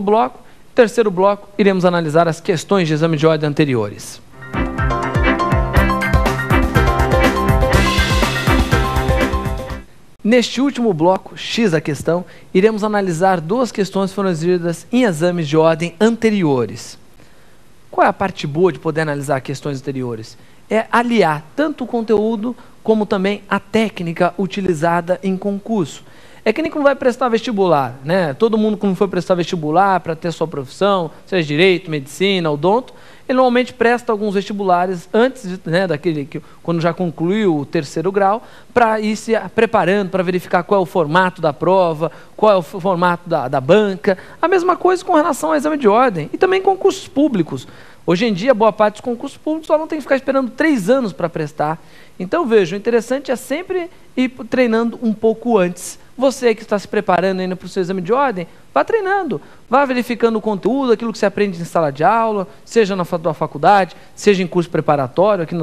bloco. No terceiro bloco, iremos analisar as questões de exame de ordem anteriores. Neste último bloco, X da questão, iremos analisar duas questões que foram exigidas em exames de ordem anteriores. Qual é a parte boa de poder analisar questões anteriores? É aliar tanto o conteúdo como também a técnica utilizada em concurso. É que nem quando vai prestar vestibular, né? Todo mundo quando for prestar vestibular para ter sua profissão, seja direito, medicina, odonto, ele normalmente presta alguns vestibulares antes, né, daquele que quando já concluiu o terceiro grau, para ir se preparando, para verificar qual é o formato da prova, qual é o formato da banca. A mesma coisa com relação ao exame de ordem e também concursos públicos. Hoje em dia, boa parte dos concursos públicos só não tem que ficar esperando 3 anos para prestar. Então, veja, o interessante é sempre ir treinando um pouco antes. Você que está se preparando ainda para o seu exame de ordem, vá treinando, vá verificando o conteúdo, aquilo que você aprende em sala de aula, seja na faculdade, seja em curso preparatório, aqui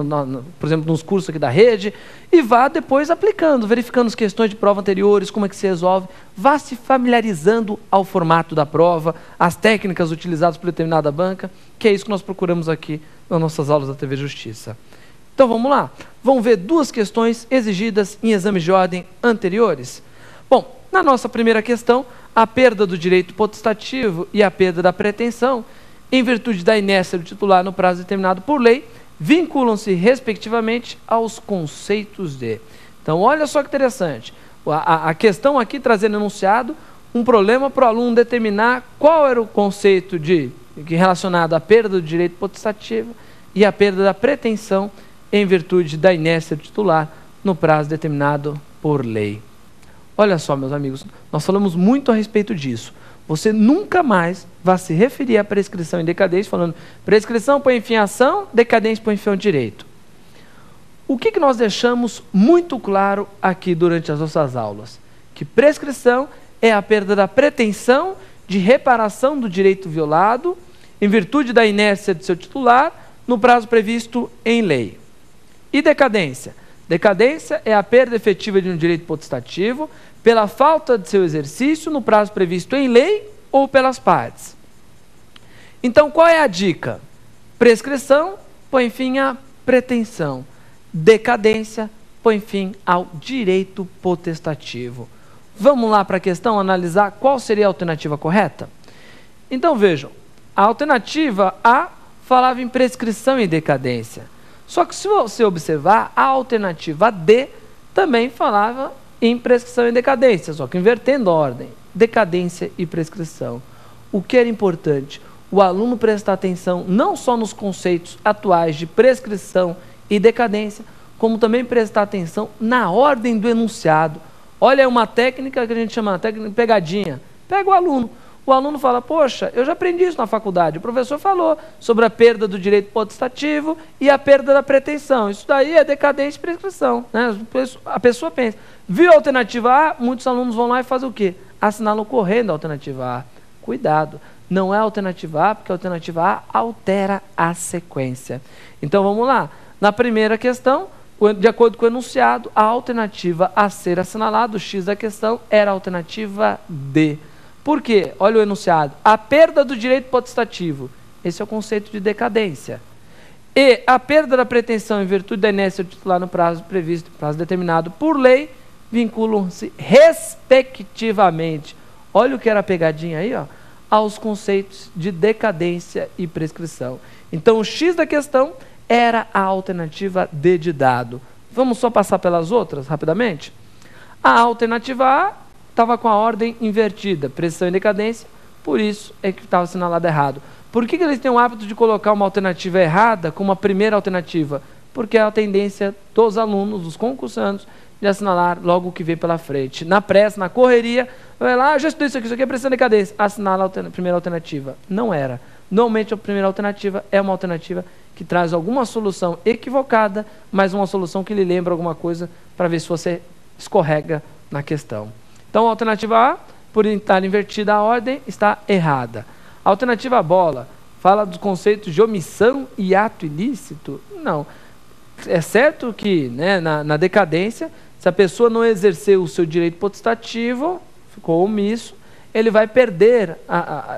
por exemplo, nos cursos aqui da rede, e vá depois aplicando, verificando as questões de prova anteriores, como é que se resolve, vá se familiarizando ao formato da prova, as técnicas utilizadas por determinada banca, que é isso que nós procuramos aqui nas nossas aulas da TV Justiça. Então vamos lá, vamos ver duas questões exigidas em exames de ordem anteriores. Bom, na nossa primeira questão, a perda do direito potestativo e a perda da pretensão, em virtude da inércia do titular no prazo determinado por lei, vinculam-se, respectivamente, aos conceitos de... Então, olha só que interessante. A questão aqui trazendo enunciado um problema para o aluno determinar qual era o conceito relacionado à perda do direito potestativo e à perda da pretensão em virtude da inércia do titular no prazo determinado por lei. Olha só, meus amigos, nós falamos muito a respeito disso. Você nunca mais vai se referir à prescrição e decadência falando prescrição põe fim à ação, decadência põe fim ao direito. O que nós deixamos muito claro aqui durante as nossas aulas? Que prescrição é a perda da pretensão de reparação do direito violado em virtude da inércia de seu titular no prazo previsto em lei. E decadência? Decadência é a perda efetiva de um direito potestativo pela falta de seu exercício no prazo previsto em lei ou pelas partes. Então, qual é a dica? Prescrição põe fim à pretensão. Decadência põe fim ao direito potestativo. Vamos lá para a questão, analisar qual seria a alternativa correta? Então, vejam, a alternativa A falava em prescrição e decadência. Só que se você observar, a alternativa D também falava em prescrição e decadência, só que invertendo a ordem, decadência e prescrição. O que era importante? O aluno prestar atenção não só nos conceitos atuais de prescrição e decadência, como também prestar atenção na ordem do enunciado. Olha, é uma técnica que a gente chama de técnica de pegadinha. Pega o aluno fala, poxa, eu já aprendi isso na faculdade, o professor falou sobre a perda do direito potestativo e a perda da pretensão, isso daí é decadência e prescrição, né? A pessoa pensa, viu a alternativa A, muitos alunos vão lá e fazem o quê? Assinalam correndo a alternativa A. Cuidado, não é a alternativa A, porque a alternativa A altera a sequência. Então vamos lá, na primeira questão, de acordo com o enunciado, a alternativa a ser assinalada, o X da questão, era a alternativa D. Por quê? Olha o enunciado. A perda do direito potestativo. Esse é o conceito de decadência. E a perda da pretensão em virtude da inércia do titular no prazo previsto, prazo determinado por lei, vinculam-se respectivamente. Olha o que era a pegadinha aí, ó, aos conceitos de decadência e prescrição. Então, o X da questão era a alternativa D de dado. Vamos só passar pelas outras rapidamente? A alternativa A estava com a ordem invertida, prescrição e decadência, por isso é que estava assinalado errado. Por que eles têm o hábito de colocar uma alternativa errada como a primeira alternativa? Porque é a tendência dos alunos, dos concursantes, de assinalar logo o que vem pela frente. Na pressa, na correria, vai lá, já estudei isso aqui é prescrição e decadência, assinala a primeira alternativa. Não era. Normalmente a primeira alternativa é uma alternativa que traz alguma solução equivocada, mas uma solução que lhe lembra alguma coisa para ver se você escorrega na questão. Então, a alternativa A, por estar invertida a ordem, está errada. A alternativa bola fala dos conceitos de omissão e ato ilícito? Não. É certo que, né, na decadência, se a pessoa não exerceu o seu direito potestativo, ficou omisso, ele vai perder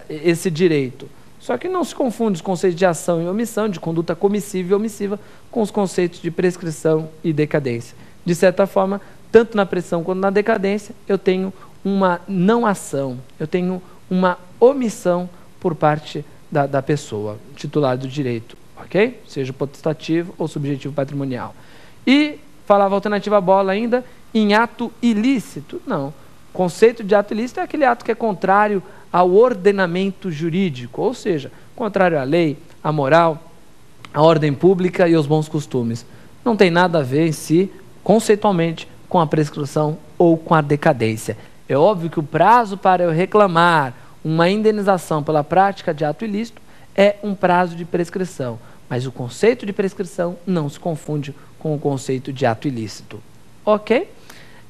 esse direito. Só que não se confunde os conceitos de ação e omissão, de conduta comissiva e omissiva, com os conceitos de prescrição e decadência. De certa forma, tanto na prescrição quanto na decadência, eu tenho uma não ação, eu tenho uma omissão por parte da pessoa, titular do direito, ok? Seja potestativo ou subjetivo patrimonial. E falava a alternativa bola ainda, em ato ilícito. Não. O conceito de ato ilícito é aquele ato que é contrário ao ordenamento jurídico, ou seja, contrário à lei, à moral, à ordem pública e aos bons costumes. Não tem nada a ver em si, conceitualmente, com a prescrição ou com a decadência. É óbvio que o prazo para eu reclamar uma indenização pela prática de ato ilícito é um prazo de prescrição, mas o conceito de prescrição não se confunde com o conceito de ato ilícito. Ok?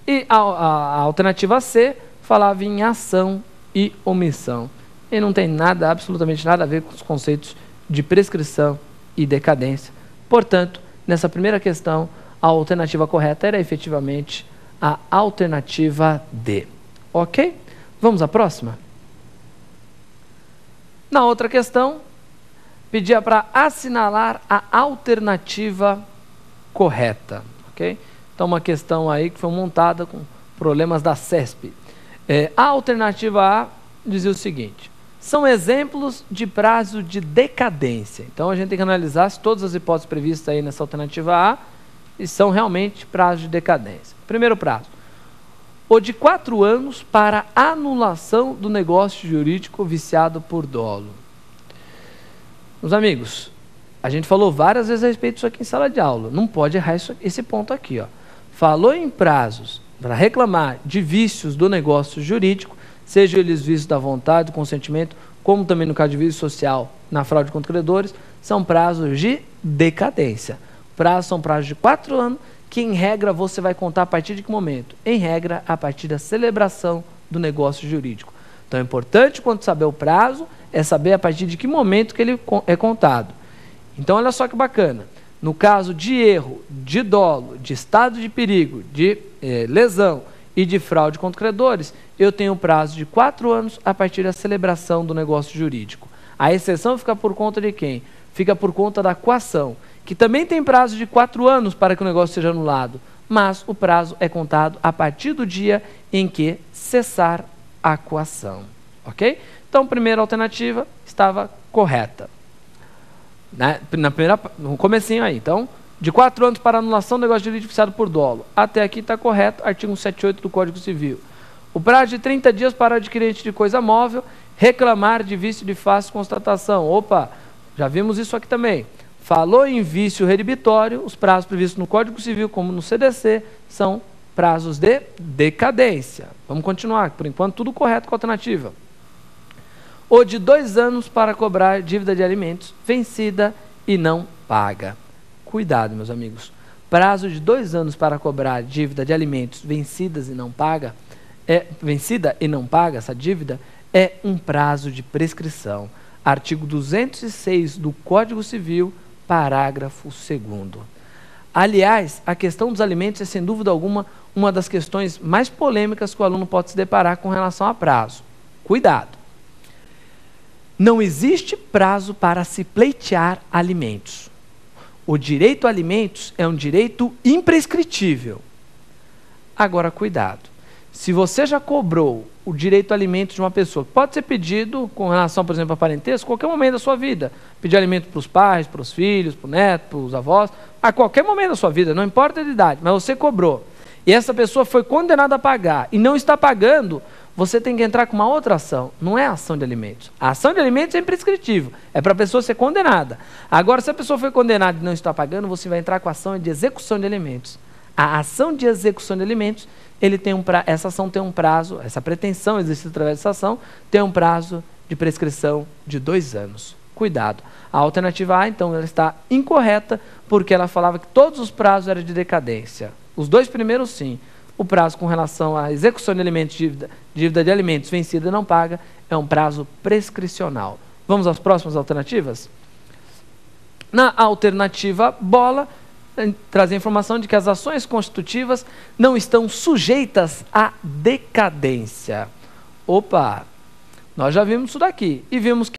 E a alternativa C falava em ação e omissão. E não tem nada, absolutamente nada a ver com os conceitos de prescrição e decadência. Portanto, nessa primeira questão, a alternativa correta era efetivamente a alternativa D. Ok? Vamos à próxima? Na outra questão, pedia para assinalar a alternativa correta. Ok? Então, uma questão aí que foi montada com problemas da CESP. A alternativa A dizia o seguinte: são exemplos de prazo de decadência. Então, a gente tem que analisar se todas as hipóteses previstas aí nessa alternativa A são realmente prazos de decadência. Primeiro prazo: o de 4 anos para anulação do negócio jurídico viciado por dolo. Meus amigos, a gente falou várias vezes a respeito disso aqui em sala de aula. Não pode errar esse ponto aqui, ó. Falou em prazos para reclamar de vícios do negócio jurídico, sejam eles vícios da vontade, do consentimento, como também no caso de vício social, na fraude contra credores, são prazos de decadência. Prazos são prazos de 4 anos, que em regra você vai contar a partir de que momento? Em regra, a partir da celebração do negócio jurídico. Então é importante, quando saber o prazo, é saber a partir de que momento que ele é contado. Então olha só que bacana. No caso de erro, de dolo, de estado de perigo, de lesão e de fraude contra credores, eu tenho prazo de 4 anos a partir da celebração do negócio jurídico. A exceção fica por conta de quem? Fica por conta da coação, que também tem prazo de 4 anos para que o negócio seja anulado, mas o prazo é contado a partir do dia em que cessar a coação. Ok? Então, a primeira alternativa estava correta. No comecinho aí. Então, de 4 anos para anulação do negócio jurídico viciado por dolo. Até aqui está correto, artigo 178 do Código Civil. O prazo de 30 dias para o adquirente de coisa móvel reclamar de vício de fácil constatação. Opa, já vimos isso aqui também. Falou em vício redibitório, os prazos previstos no Código Civil, como no CDC, são prazos de decadência. Vamos continuar, por enquanto tudo correto com a alternativa. O de 2 anos para cobrar dívida de alimentos vencida e não paga. Cuidado, meus amigos. Prazo de 2 anos para cobrar dívida de alimentos vencida e não paga, essa dívida é um prazo de prescrição. Artigo 206 do Código Civil, parágrafo 2º. Aliás, a questão dos alimentos é, sem dúvida alguma, uma das questões mais polêmicas que o aluno pode se deparar com relação a prazo. Cuidado! Não existe prazo para se pleitear alimentos. O direito a alimentos é um direito imprescritível. Agora, cuidado. Se você já cobrou o direito a alimentos de uma pessoa, que pode ser pedido com relação, por exemplo, a parentesco, a qualquer momento da sua vida. Pedir alimento para os pais, para os filhos, para o neto, para os avós, a qualquer momento da sua vida, não importa a idade, mas você cobrou. E essa pessoa foi condenada a pagar e não está pagando, você tem que entrar com uma outra ação. Não é a ação de alimentos. A ação de alimentos é imprescritível. É para a pessoa ser condenada. Agora, se a pessoa foi condenada e não está pagando, você vai entrar com a ação de execução de alimentos. A ação de execução de alimentos, essa ação tem um prazo, essa pretensão exercida através dessa ação, tem um prazo de prescrição de 2 anos. Cuidado. A alternativa A, então, ela está incorreta, porque ela falava que todos os prazos eram de decadência. Os 2 primeiros, sim. O prazo com relação à execução de alimentos, dívida de alimentos vencida e não paga, é um prazo prescricional. Vamos às próximas alternativas? Na alternativa bola, traz a informação de que as ações constitutivas não estão sujeitas à decadência. Opa, Nós já vimos isso daqui e vimos que